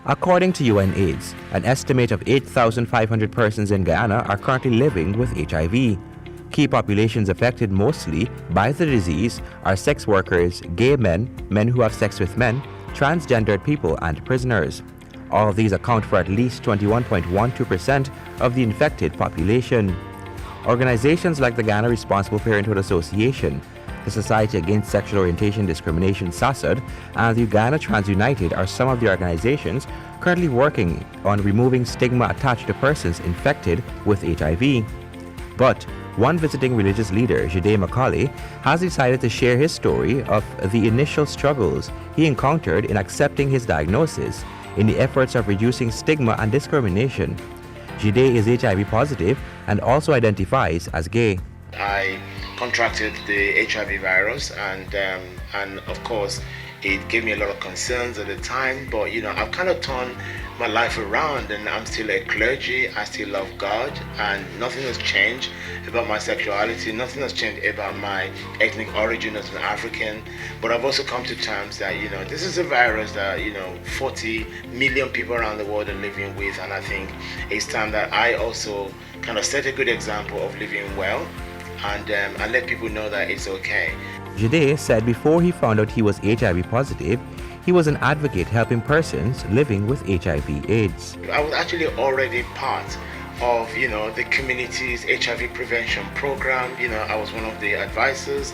According to UNAIDS, an estimate of 8,500 persons in Guyana are currently living with HIV. Key populations affected mostly by the disease are sex workers, gay men, men who have sex with men, transgendered people, and prisoners. All of these account for at least 21.12% of the infected population. Organizations like the Ghana Responsible Parenthood Association, the Society Against Sexual Orientation Discrimination (SASOD), and the Uganda Trans United are some of the organizations currently working on removing stigma attached to persons infected with HIV. But one visiting religious leader, Jide Macaulay, has decided to share his story of the initial struggles he encountered in accepting his diagnosis in the efforts of reducing stigma and discrimination. Jide is HIV positive and also identifies as gay. I contracted the HIV virus, and of course it gave me a lot of concerns at the time, but I've kind of turned my life around, and I'm still a clergy. I still love God, and nothing has changed about my sexuality, nothing has changed about my ethnic origin as an African. But I've also come to terms that this is a virus that 40 million people around the world are living with, and I think it's time that I also kind of set a good example of living well and let people know that it's okay. Jide said before he found out he was HIV positive, he was an advocate helping persons living with HIV/AIDS. I was actually already part of the community's HIV prevention program. I was one of the advisors,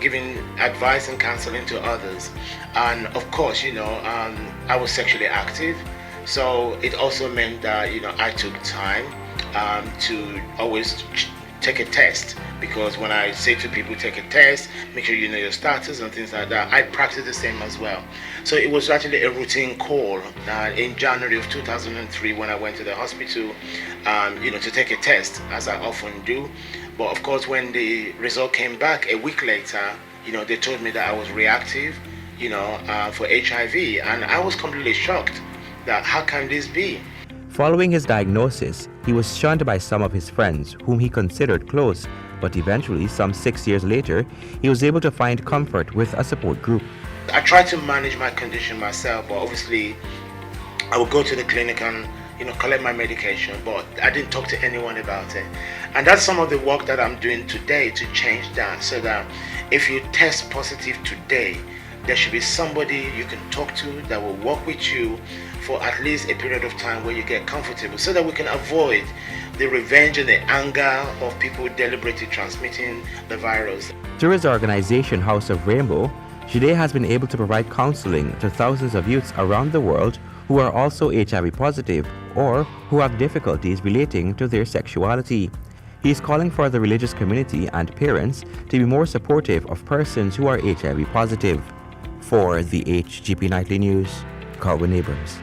giving advice and counseling to others. And of course, I was sexually active, so it also meant that I took time to always take a test, because when I say to people take a test, make sure you know your status and things like that, I practice the same as well. So it was actually a routine call in January of 2003 when I went to the hospital to take a test, as I often do. But of course, when the result came back a week later, they told me that I was reactive for HIV, and I was completely shocked that how can this be? Following his diagnosis, he was shunned by some of his friends, whom he considered close, but eventually, some 6 years later, he was able to find comfort with a support group. I tried to manage my condition myself, but obviously, I would go to the clinic and collect my medication, but I didn't talk to anyone about it. And that's some of the work that I'm doing today to change that, so that if you test positive today, there should be somebody you can talk to that will work with you for at least a period of time where you get comfortable, so that we can avoid the revenge and the anger of people deliberately transmitting the virus. Through his organization House of Rainbow, Jide has been able to provide counseling to thousands of youths around the world who are also HIV positive or who have difficulties relating to their sexuality. He is calling for the religious community and parents to be more supportive of persons who are HIV positive. For the HGP Nightly News, Colwyn Abrams.